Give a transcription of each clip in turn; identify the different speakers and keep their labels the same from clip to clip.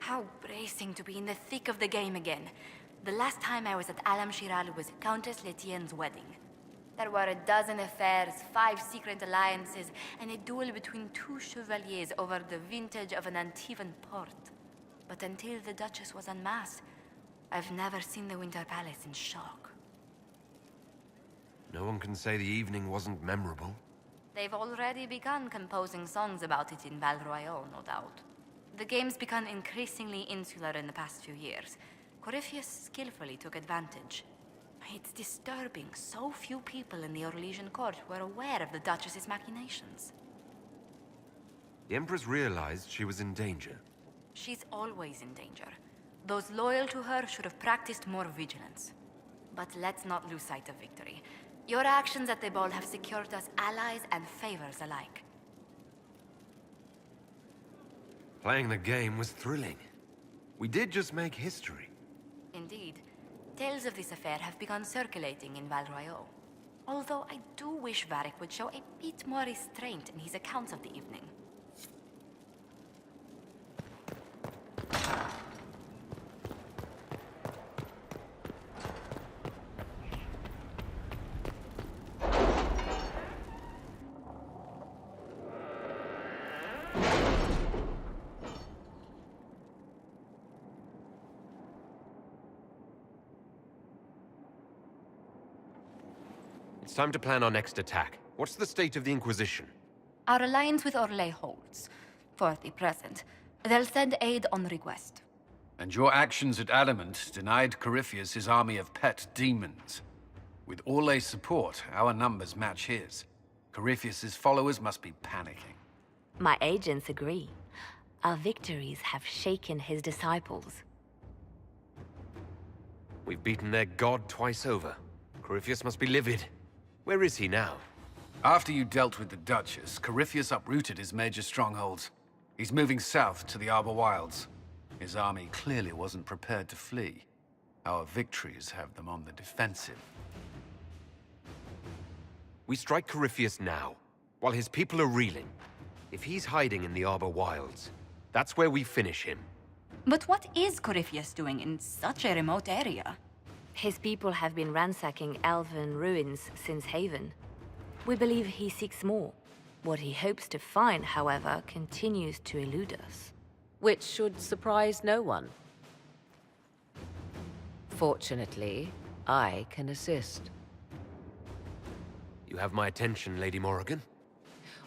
Speaker 1: How bracing to be in the thick of the game again. The last time I was at Alam Shiral was Countess Letienne's wedding. There were a dozen affairs, 5 secret alliances, and a duel between 2 chevaliers over the vintage of an Antivan port. But until the Duchess was unmasked, I've never seen the Winter Palace in shock.
Speaker 2: No one can say the evening wasn't memorable.
Speaker 1: They've already begun composing songs about it in Val Royale, no doubt. The game's become increasingly insular in the past few years. Corypheus skillfully took advantage. It's disturbing so few people in the Orlesian court were aware of the Duchess's machinations.
Speaker 2: The Empress realized she was in danger.
Speaker 1: She's always in danger. Those loyal to her should have practiced more vigilance. But let's not lose sight of victory. Your actions at the ball have secured us allies and favors alike.
Speaker 2: Playing the game was thrilling. We did just make history.
Speaker 1: Indeed. Tales of this affair have begun circulating in Val Royale. Although I do wish Varric would show a bit more restraint in his accounts of the evening.
Speaker 2: It's time to plan our next attack. What's the state of the Inquisition?
Speaker 1: Our alliance with Orlais holds. For the present. They'll send aid on request.
Speaker 3: And your actions at Adamant denied Corypheus his army of pet demons. With Orlais' support, our numbers match his. Corypheus' followers must be panicking.
Speaker 4: My agents agree. Our victories have shaken his disciples.
Speaker 2: We've beaten their god twice over. Corypheus must be livid. Where is he now?
Speaker 3: After you dealt with the Duchess, Corypheus uprooted his major strongholds. He's moving south to the Arbor Wilds. His army clearly wasn't prepared to flee. Our victories have them on the defensive.
Speaker 2: We strike Corypheus now, while his people are reeling. If he's hiding in the Arbor Wilds, that's where we finish him.
Speaker 1: But what is Corypheus doing in such a remote area?
Speaker 4: His people have been ransacking elven ruins since Haven. We believe he seeks more. What he hopes to find, however, continues to elude us.
Speaker 5: Which should surprise no one. Fortunately, I can assist.
Speaker 2: You have my attention, Lady Morrigan.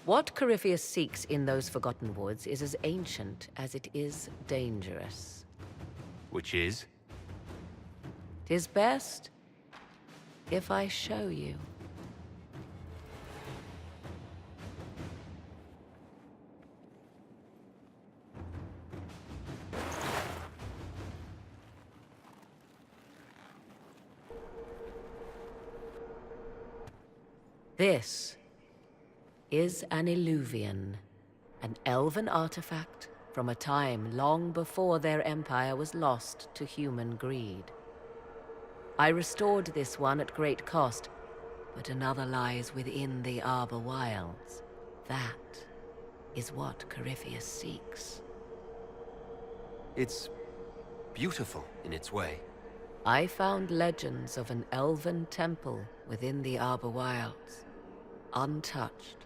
Speaker 5: What Corypheus seeks in those Forgotten Woods is as ancient as it is dangerous.
Speaker 2: Which is?
Speaker 5: 'Tis best if I show you. This is an Illuvian, an elven artifact from a time long before their empire was lost to human greed. I restored this one at great cost, but another lies within the Arbor Wilds. That is what Corypheus seeks.
Speaker 2: It's beautiful in its way.
Speaker 5: I found legends of an elven temple within the Arbor Wilds, untouched.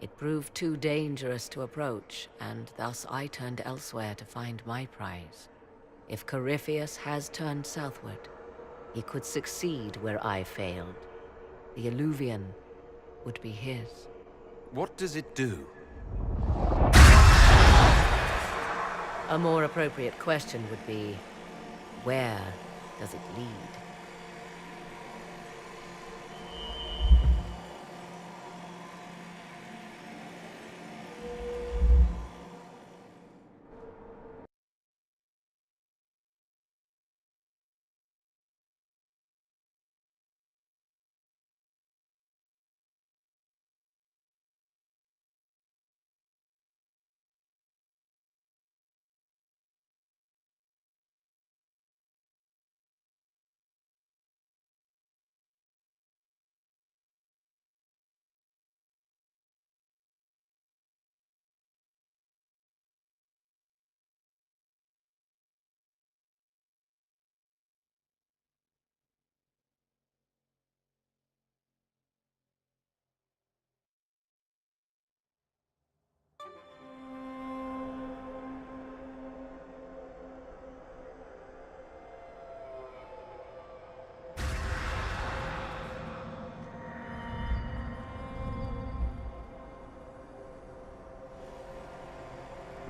Speaker 5: It proved too dangerous to approach, and thus I turned elsewhere to find my prize. If Corypheus has turned southward, he could succeed where I failed. The Illuvian would be his.
Speaker 2: What does it do?
Speaker 5: A more appropriate question would be, where does it lead?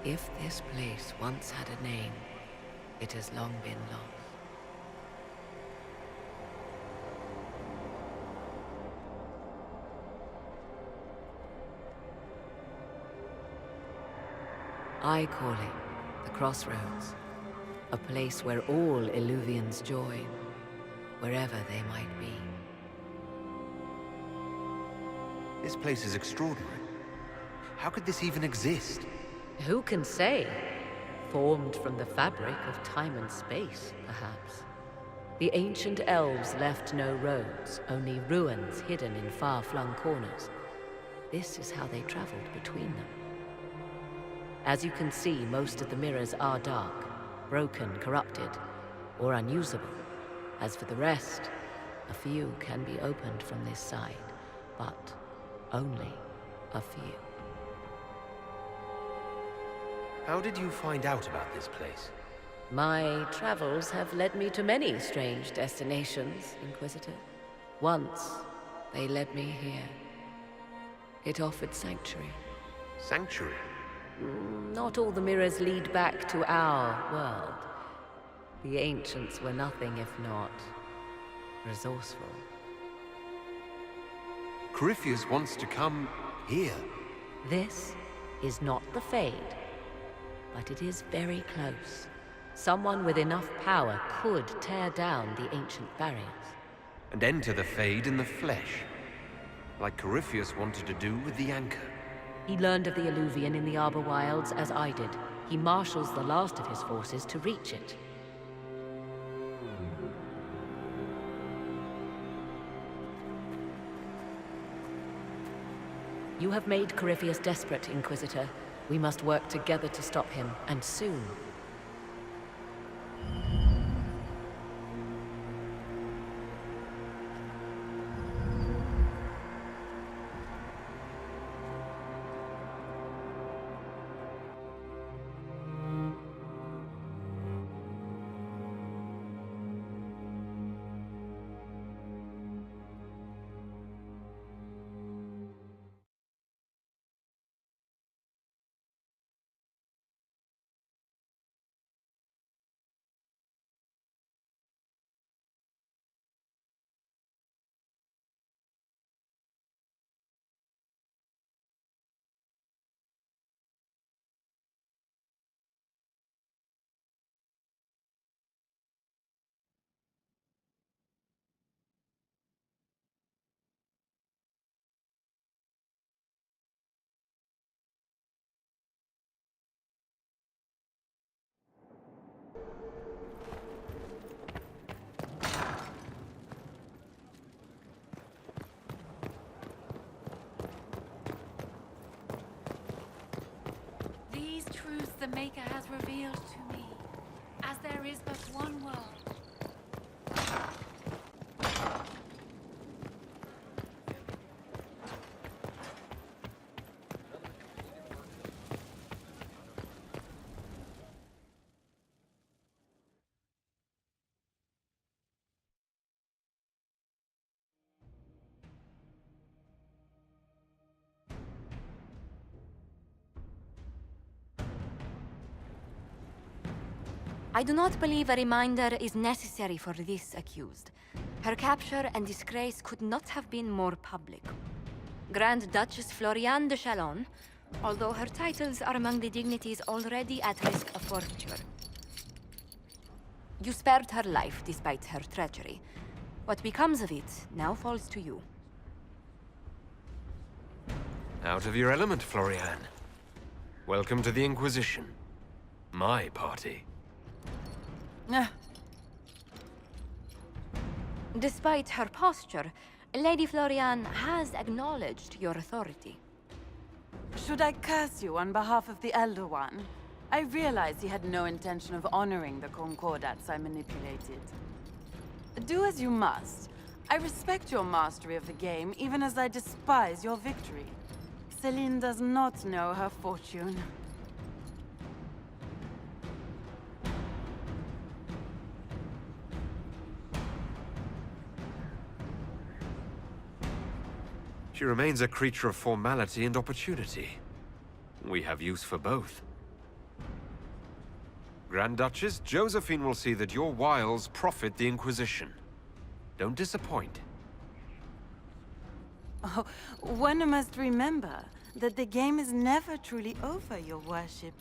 Speaker 5: If this place once had a name, it has long been lost. I call it the Crossroads, a place where all Illuvians join, wherever they might be.
Speaker 2: This place is extraordinary. How could this even exist?
Speaker 5: Who can say? Formed from the fabric of time and space, perhaps. The ancient elves left no roads, only ruins hidden in far-flung corners. This is how they traveled between them. As you can see, most of the mirrors are dark, broken, corrupted, or unusable. As for the rest, a few can be opened from this side, but only a few.
Speaker 2: How did you find out about this place?
Speaker 5: My travels have led me to many strange destinations, Inquisitor. Once, they led me here. It offered sanctuary.
Speaker 2: Sanctuary?
Speaker 5: Not all the mirrors lead back to our world. The ancients were nothing if not resourceful.
Speaker 2: Corypheus wants to come here.
Speaker 5: This is not the Fade, but it is very close. Someone with enough power could tear down the ancient barriers.
Speaker 2: And enter the Fade in the flesh. Like Corypheus wanted to do with the Anchor.
Speaker 5: He learned of the Illuvian in the Arbor Wilds as I did. He marshals the last of his forces to reach it. You have made Corypheus desperate, Inquisitor. We must work together to stop him, and soon.
Speaker 1: The Maker has revealed to me, as there is but one world. I do not believe a reminder is necessary for this accused. Her capture and disgrace could not have been more public. Grand Duchess Floriane de Chalon, although her titles are among the dignities already at risk of forfeiture. You spared her life despite her treachery. What becomes of it now falls to you.
Speaker 2: Out of your element, Floriane. Welcome to the Inquisition. My party.
Speaker 1: Despite her posture, Lady Floriane has acknowledged your authority.
Speaker 6: Should I curse you on behalf of the Elder One? I realize he had no intention of honoring the concordats I manipulated. Do as you must. I respect your mastery of the game, even as I despise your victory. Celine does not know her fortune.
Speaker 2: She remains a creature of formality and opportunity. We have use for both. Grand Duchess, Josephine will see that your wiles profit the Inquisition. Don't disappoint.
Speaker 6: Oh, one must remember that the game is never truly over, your worship.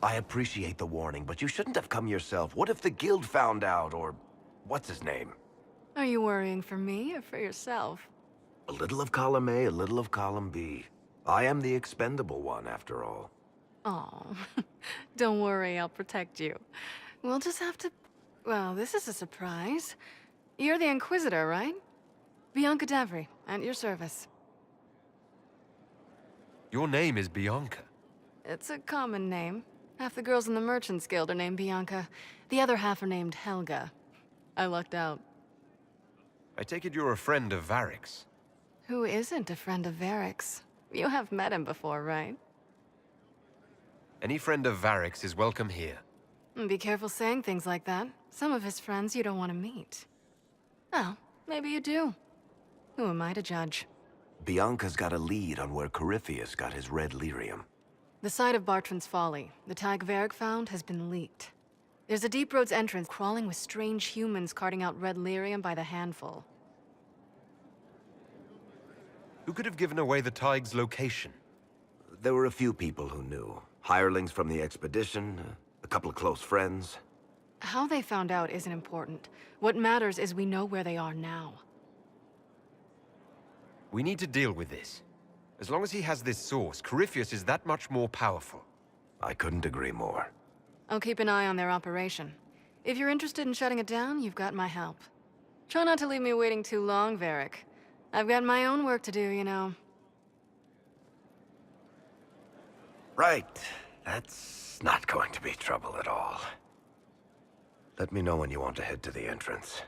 Speaker 7: I appreciate the warning, but you shouldn't have come yourself. What if the guild found out, or... what's his name?
Speaker 8: Are you worrying for me or for yourself?
Speaker 7: A little of column A, a little of column B. I am the expendable one, after all.
Speaker 8: Oh, don't worry, I'll protect you. We'll just have to... Well, this is a surprise. You're the Inquisitor, right? Bianca Davry, at your service.
Speaker 2: Your name is Bianca.
Speaker 8: It's a common name. Half the girls in the Merchants Guild are named Bianca. The other half are named Helga. I lucked out.
Speaker 2: I take it you're a friend of Varric's.
Speaker 8: Who isn't a friend of Varric's? You have met him before, right?
Speaker 2: Any friend of Varric's is welcome here.
Speaker 8: Be careful saying things like that. Some of his friends you don't want to meet. Oh, maybe you do. Who am I to judge?
Speaker 7: Bianca's got a lead on where Corypheus got his red lyrium.
Speaker 8: The site of Bartran's Folly, the tag Varric found, has been leaked. There's a Deep Roads entrance crawling with strange humans carting out red lyrium by the handful.
Speaker 2: Who could have given away the Tig's location?
Speaker 7: There were a few people who knew. Hirelings from the expedition, a couple of close friends.
Speaker 8: How they found out isn't important. What matters is we know where they are now.
Speaker 2: We need to deal with this. As long as he has this source, Corypheus is that much more powerful.
Speaker 7: I couldn't agree more.
Speaker 8: I'll keep an eye on their operation. If you're interested in shutting it down, you've got my help. Try not to leave me waiting too long, Varric. I've got my own work to do, you know.
Speaker 7: Right. That's not going to be trouble at all. Let me know when you want to head to the entrance.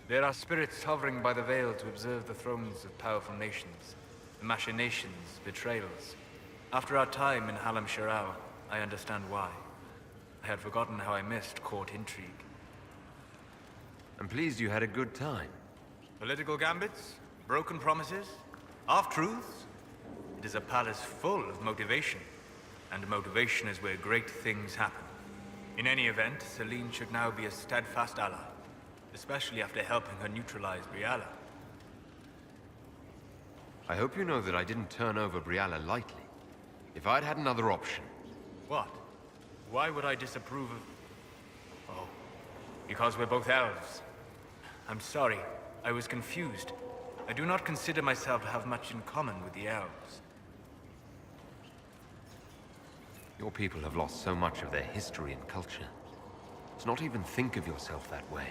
Speaker 9: There are spirits hovering by the veil to observe the thrones of powerful nations, the machinations, betrayals. After our time in Halam Shiral, I understand why. I had forgotten how I missed court intrigue.
Speaker 2: I'm pleased you had a good time.
Speaker 9: Political gambits, broken promises, half-truths. It is a palace full of motivation, and motivation is where great things happen. In any event, Celine should now be a steadfast ally. Especially after helping her neutralize Briala.
Speaker 2: I hope you know that I didn't turn over Briala lightly. If I'd had another option...
Speaker 9: What? Why would I disapprove of... Oh, because we're both elves. I'm sorry, I was confused. I do not consider myself to have much in common with the elves.
Speaker 2: Your people have lost so much of their history and culture. To not even think of yourself that way.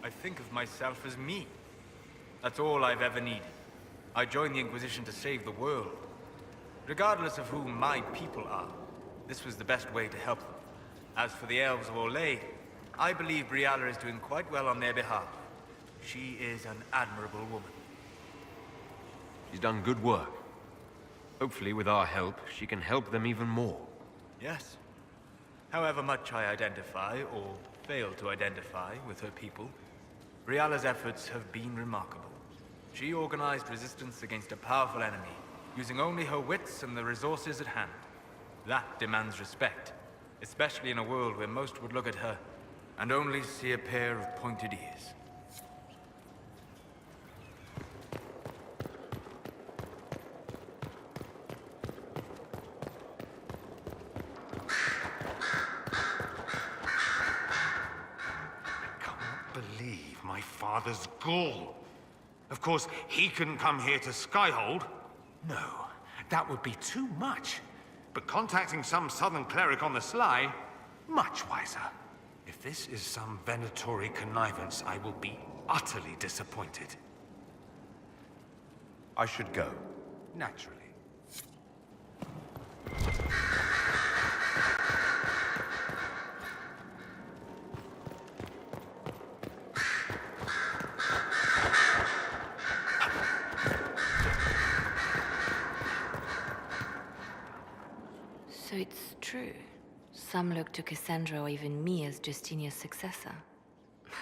Speaker 9: I think of myself as me. That's all I've ever needed. I joined the Inquisition to save the world. Regardless of who my people are, this was the best way to help them. As for the elves of Orlais, I believe Briala is doing quite well on their behalf. She is an admirable woman.
Speaker 2: She's done good work. Hopefully, with our help, she can help them even more.
Speaker 9: Yes. However much I identify, or fail to identify, with her people, Briala's efforts have been remarkable. She organized resistance against a powerful enemy, using only her wits and the resources at hand. That demands respect, especially in a world where most would look at her and only see a pair of pointed ears.
Speaker 10: My father's gall. Of course, he couldn't come here to Skyhold. No, that would be too much. But contacting some southern cleric on the sly, much wiser. If this is some Venatori connivance, I will be utterly disappointed.
Speaker 2: I should go.
Speaker 10: Naturally.
Speaker 4: So it's true. Some look to Cassandra or even me as Justinia's successor.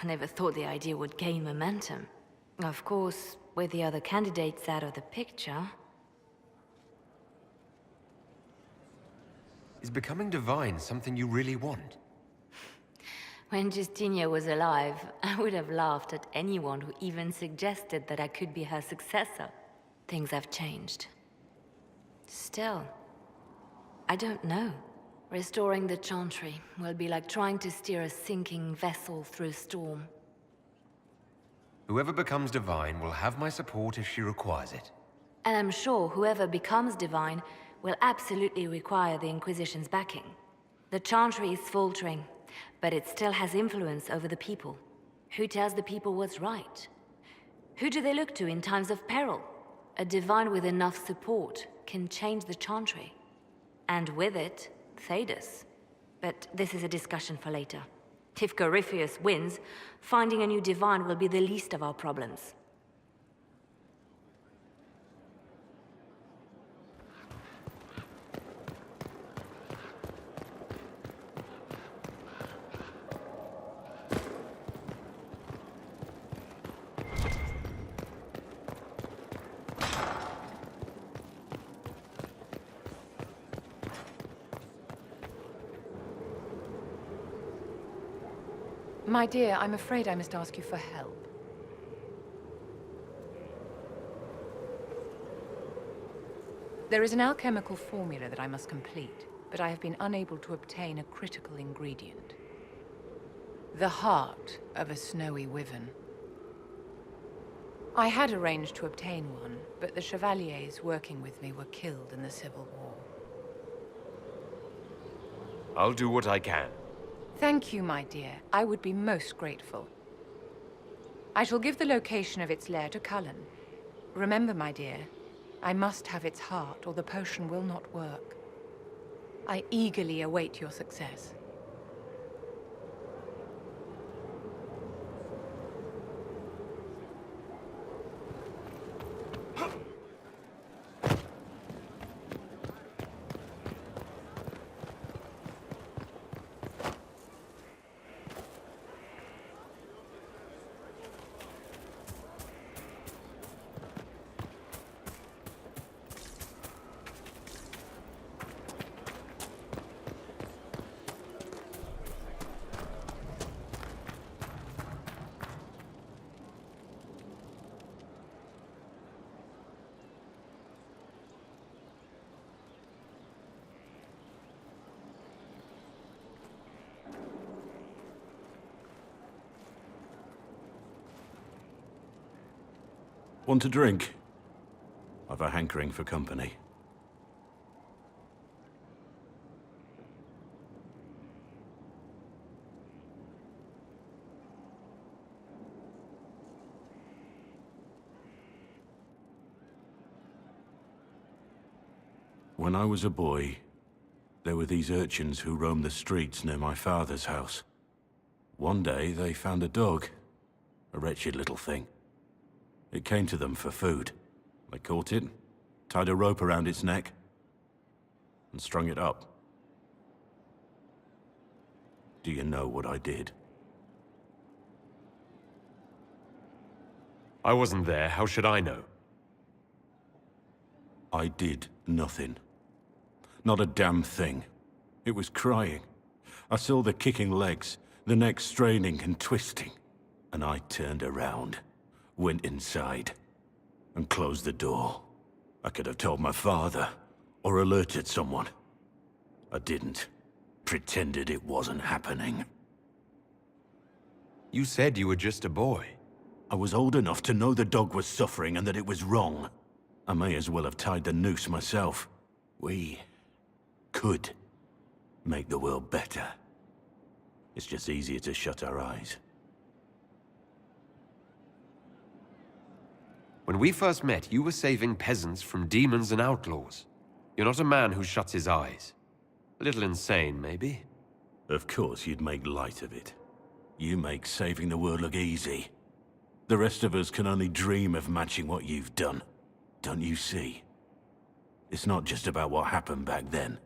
Speaker 4: I never thought the idea would gain momentum. Of course, with the other candidates out of the picture...
Speaker 2: Is becoming divine something you really want?
Speaker 4: When Justinia was alive, I would have laughed at anyone who even suggested that I could be her successor. Things have changed. Still, I don't know. Restoring the Chantry will be like trying to steer a sinking vessel through a storm.
Speaker 2: Whoever becomes divine will have my support if she requires it.
Speaker 4: And I'm sure whoever becomes divine will absolutely require the Inquisition's backing. The Chantry is faltering, but it still has influence over the people. Who tells the people what's right? Who do they look to in times of peril? A divine with enough support can change the Chantry. And with it, Thedas. But this is a discussion for later. If Corypheus wins, finding a new divine will be the least of our problems.
Speaker 11: My dear, I'm afraid I must ask you for help. There is an alchemical formula that I must complete, but I have been unable to obtain a critical ingredient. The heart of a snowy wyvern. I had arranged to obtain one, but the chevaliers working with me were killed in the Civil War.
Speaker 2: I'll do what I can.
Speaker 11: Thank you, my dear. I would be most grateful. I shall give the location of its lair to Cullen. Remember, my dear, I must have its heart, or the potion will not work. I eagerly await your success.
Speaker 12: Want a drink? I've a hankering for company. When I was a boy, there were these urchins who roamed the streets near my father's house. One day, they found a dog. A wretched little thing. It came to them for food. They caught it, tied a rope around its neck, and strung it up. Do you know what I did?
Speaker 2: I wasn't there. How should I know?
Speaker 12: I did nothing. Not a damn thing. It was crying. I saw the kicking legs, the neck straining and twisting. And I turned around, went inside, and closed the door. I could have told my father, or alerted someone. I didn't. Pretended it wasn't happening.
Speaker 2: You said you were just a boy.
Speaker 12: I was old enough to know the dog was suffering and that it was wrong. I may as well have tied the noose myself. We could make the world better. It's just easier to shut our eyes.
Speaker 2: When we first met, you were saving peasants from demons and outlaws. You're not a man who shuts his eyes. A little insane, maybe?
Speaker 12: Of course you'd make light of it. You make saving the world look easy. The rest of us can only dream of matching what you've done. Don't you see? It's not just about what happened back then.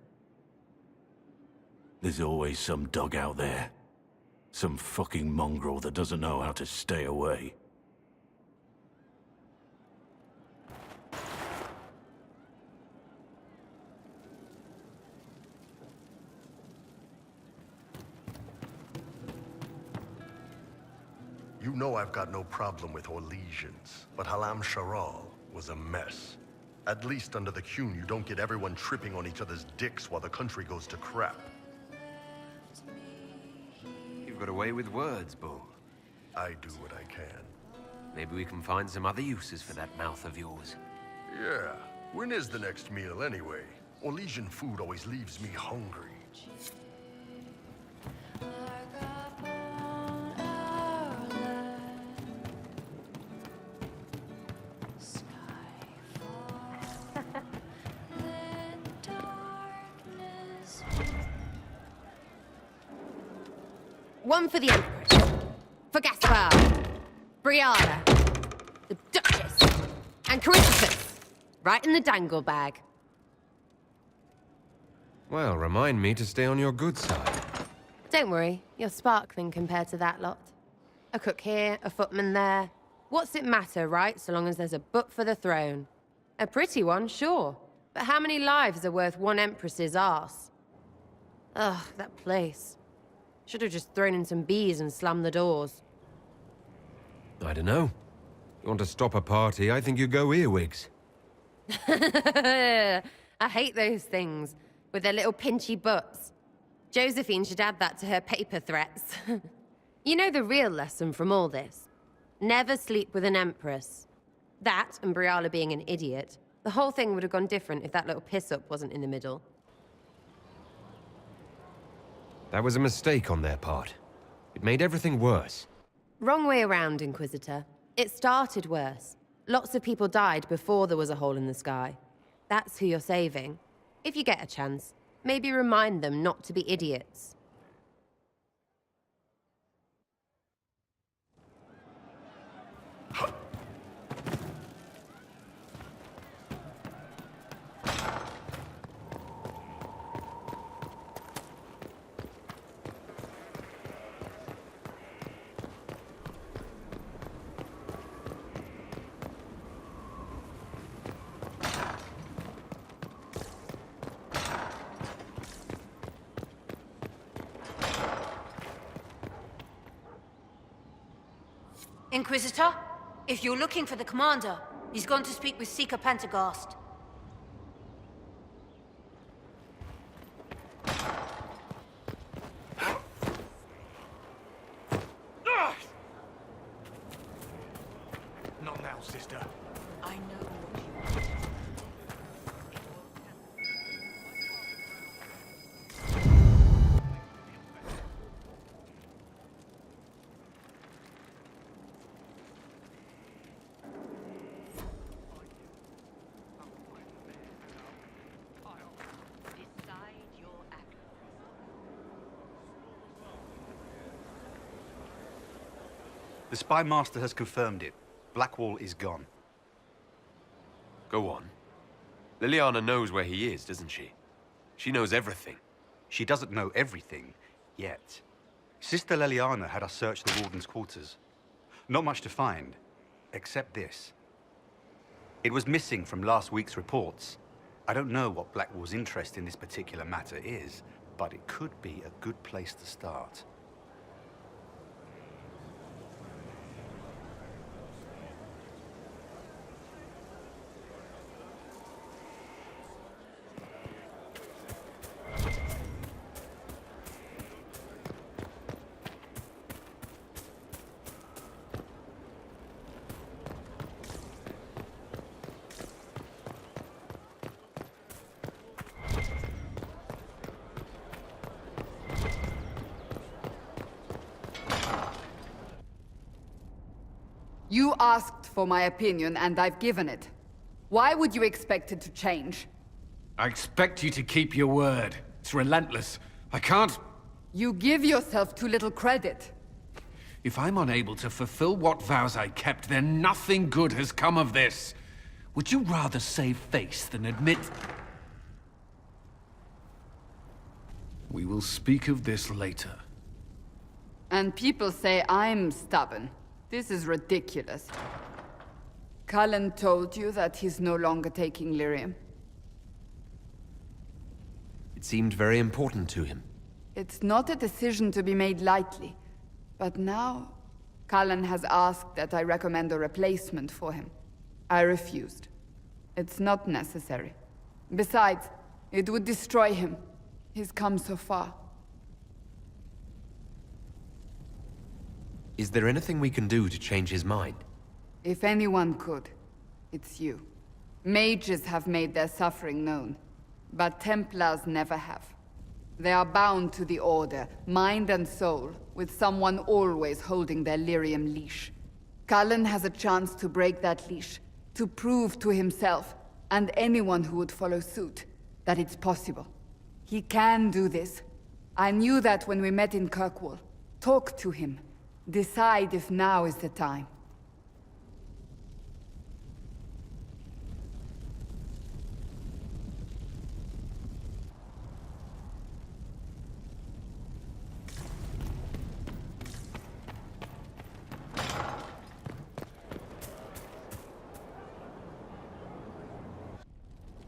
Speaker 12: There's always some dog out there. Some fucking mongrel that doesn't know how to stay away.
Speaker 13: You know I've got no problem with Orlesians, but Halam Sharal was a mess. At least under the Qun, you don't get everyone tripping on each other's dicks while the country goes to crap.
Speaker 2: You've got away with words, Bull.
Speaker 13: I do what I can.
Speaker 2: Maybe we can find some other uses for that mouth of yours.
Speaker 13: Yeah. When is the next meal, anyway? Orlesian food always leaves me hungry.
Speaker 14: One for the Empress. For Gaspar. Brianna. The Duchess. And Corypheus. Right in the dangle bag.
Speaker 2: Well, remind me to stay on your good side.
Speaker 14: Don't worry, you're sparkling compared to that lot. A cook here, a footman there. What's it matter, right, so long as there's a butt for the throne? A pretty one, sure. But how many lives are worth one Empress's arse? Ugh, that place. Should have just thrown in some bees and slammed the doors.
Speaker 2: I don't know. You want to stop a party, I think you go earwigs.
Speaker 14: I hate those things, with their little pinchy butts. Josephine should add that to her paper threats. You know the real lesson from all this? Never sleep with an Empress. That, and Briala being an idiot. The whole thing would have gone different if that little piss-up wasn't in the middle.
Speaker 2: That was a mistake on their part. It made everything worse.
Speaker 14: Wrong way around, Inquisitor. It started worse. Lots of people died before there was a hole in the sky. That's who you're saving. If you get a chance, maybe remind them not to be idiots.
Speaker 15: Inquisitor, if you're looking for the commander, he's gone to speak with Seeker Pentagast.
Speaker 9: Not now, sister.
Speaker 15: I know what you
Speaker 16: The Spy Master has confirmed it. Blackwall is gone.
Speaker 2: Go on. Liliana knows where he is, doesn't she? She knows everything.
Speaker 16: She doesn't know everything, yet. Sister Liliana had us search the Warden's quarters. Not much to find, except this. It was missing from last week's reports. I don't know what Blackwall's interest in this particular matter is, but it could be a good place to start.
Speaker 17: You asked for my opinion, and I've given it. Why would you expect it to change?
Speaker 3: I expect you to keep your word. It's relentless. I can't...
Speaker 17: You give yourself too little credit.
Speaker 3: If I'm unable to fulfill what vows I kept, then nothing good has come of this. Would you rather save face than admit... We will speak of this later.
Speaker 17: And people say I'm stubborn. This is ridiculous. Cullen told you that he's no longer taking lyrium.
Speaker 2: It seemed very important to him.
Speaker 17: It's not a decision to be made lightly. But now, Cullen has asked that I recommend a replacement for him. I refused. It's not necessary. Besides, it would destroy him. He's come so far.
Speaker 2: Is there anything we can do to change his mind?
Speaker 17: If anyone could, it's you. Mages have made their suffering known, but Templars never have. They are bound to the Order, mind and soul, with someone always holding their lyrium leash. Cullen has a chance to break that leash, to prove to himself, and anyone who would follow suit, that it's possible. He can do this. I knew that when we met in Kirkwall. Talk to him. Decide if now is the time.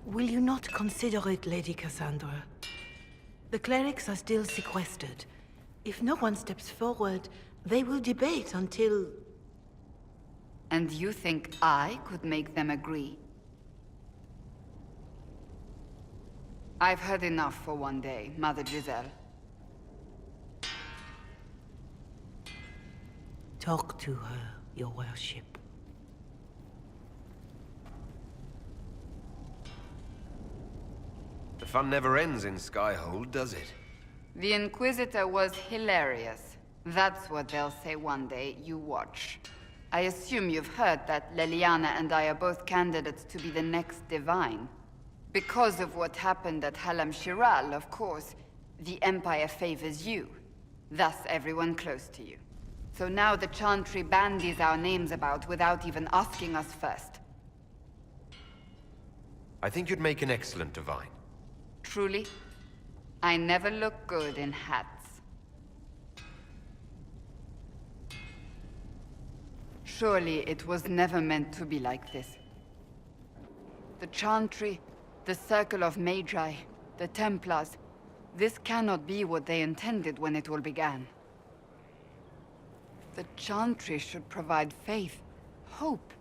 Speaker 18: Will you not consider it, Lady Cassandra? The clerics are still sequestered. If no one steps forward, they will debate until...
Speaker 17: And you think I could make them agree? I've had enough for one day, Mother Giselle.
Speaker 18: Talk to her, your worship.
Speaker 2: The fun never ends in Skyhold, does it?
Speaker 17: The Inquisitor was hilarious. That's what they'll say one day, you watch. I assume you've heard that Leliana and I are both candidates to be the next Divine. Because of what happened at Halam Shiral, of course, the Empire favors you. Thus everyone close to you. So now the Chantry bandies our names about without even asking us first.
Speaker 2: I think you'd make an excellent Divine.
Speaker 17: Truly? I never look good in hats. Surely it was never meant to be like this. The Chantry, the Circle of Magi, the Templars, this cannot be what they intended when it all began. The Chantry should provide faith, hope.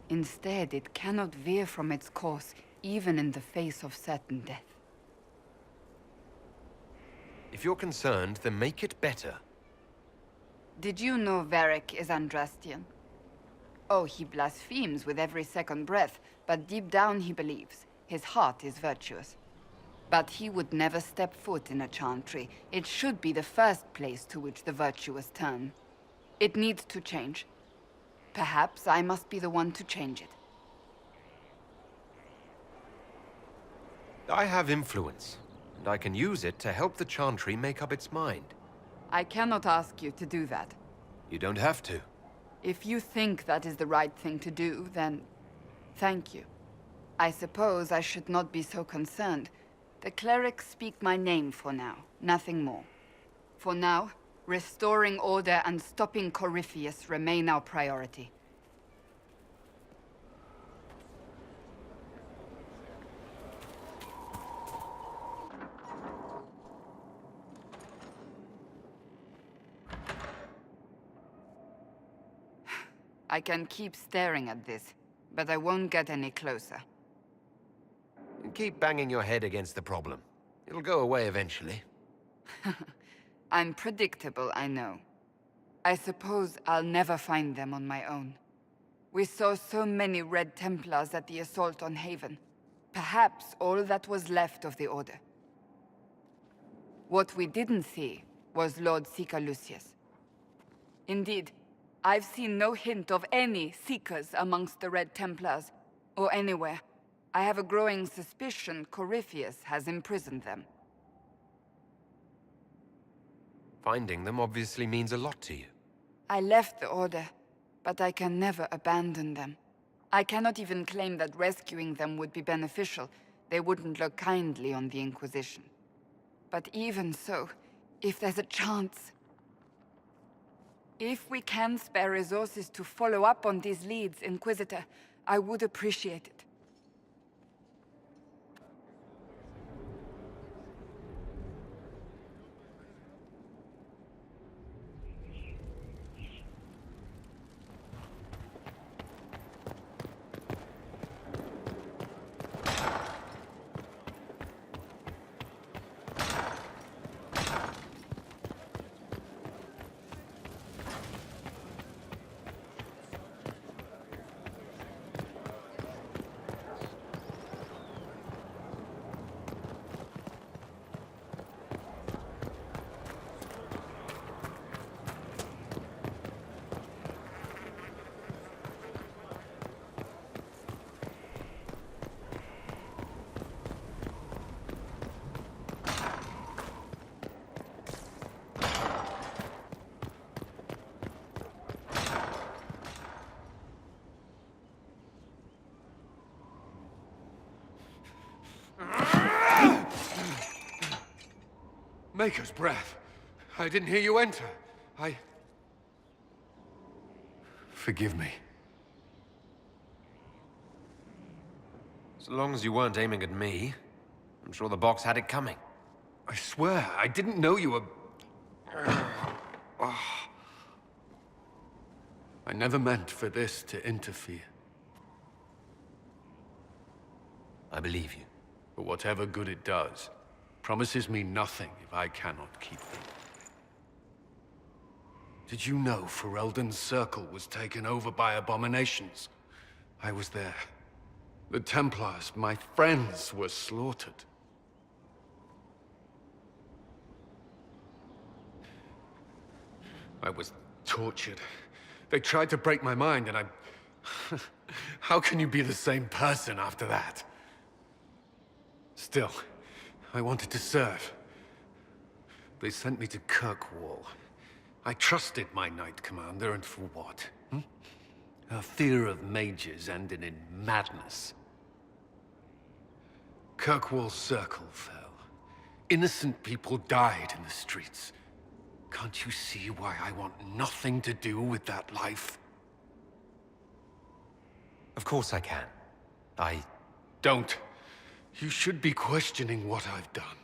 Speaker 17: Instead, it cannot veer from its course, even in the face of certain death.
Speaker 2: If you're concerned, then make it better.
Speaker 17: Did you know Varric is Andrastian? Oh, he blasphemes with every second breath, but deep down he believes. His heart is virtuous. But he would never step foot in a Chantry. It should be the first place to which the virtuous turn. It needs to change. Perhaps I must be the one to change it.
Speaker 2: I have influence, and I can use it to help the Chantry make up its mind.
Speaker 17: I cannot ask you to do that.
Speaker 2: You don't have to.
Speaker 17: If you think that is the right thing to do, then thank you. I suppose I should not be so concerned. The clerics speak my name for now, nothing more. For now, restoring order and stopping Corypheus remain our priority. I can keep staring at this, but I won't get any closer.
Speaker 2: Keep banging your head against the problem. It'll go away eventually.
Speaker 17: I'm predictable, I know. I suppose I'll never find them on my own. We saw so many Red Templars at the assault on Haven. Perhaps all that was left of the Order. What we didn't see was Lord Seeker Lucius. Indeed, I've seen no hint of any Seekers amongst the Red Templars, or anywhere. I have a growing suspicion Corypheus has imprisoned them.
Speaker 2: Finding them obviously means a lot to you.
Speaker 17: I left the Order, but I can never abandon them. I cannot even claim that rescuing them would be beneficial. They wouldn't look kindly on the Inquisition. But even so, if there's a chance... If we can spare resources to follow up on these leads, Inquisitor, I would appreciate it.
Speaker 3: Maker's breath. I didn't hear you enter. Forgive me.
Speaker 2: So long as you weren't aiming at me, I'm sure the box had it coming.
Speaker 3: I swear, I didn't know you were... I never meant for this to interfere.
Speaker 2: I believe you.
Speaker 3: But whatever good it does, promises me nothing if I cannot keep them. Did you know Ferelden's circle was taken over by abominations? I was there. The Templars, my friends, were slaughtered. I was tortured. They tried to break my mind, and I... How can you be the same person after that? Still, I wanted to serve. They sent me to Kirkwall. I trusted my Knight Commander, and for what? Her fear of mages ended in madness. Kirkwall's circle fell. Innocent people died in the streets. Can't you see why I want nothing to do with that life?
Speaker 2: Of course I can.
Speaker 3: Don't. You should be questioning what I've done.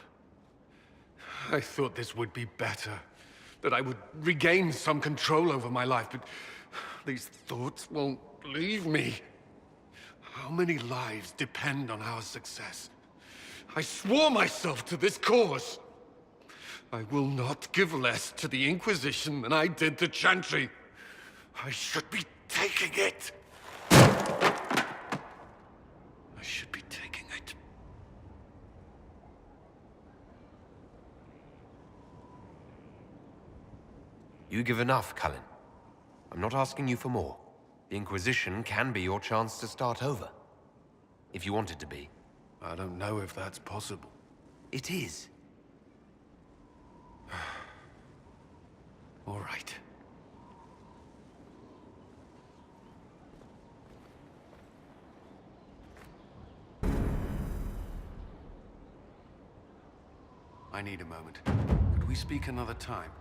Speaker 3: I thought this would be better. That I would regain some control over my life, but these thoughts won't leave me. How many lives depend on our success? I swore myself to this cause. I will not give less to the Inquisition than I did to Chantry. I should be taking it. I should be taking it.
Speaker 2: You give enough, Cullen. I'm not asking you for more. The Inquisition can be your chance to start over. If you want it to be.
Speaker 3: I don't know if that's possible.
Speaker 2: It is.
Speaker 3: All right. I need a moment. Could we speak another time?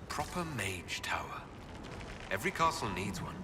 Speaker 2: Proper mage tower. Every castle needs one.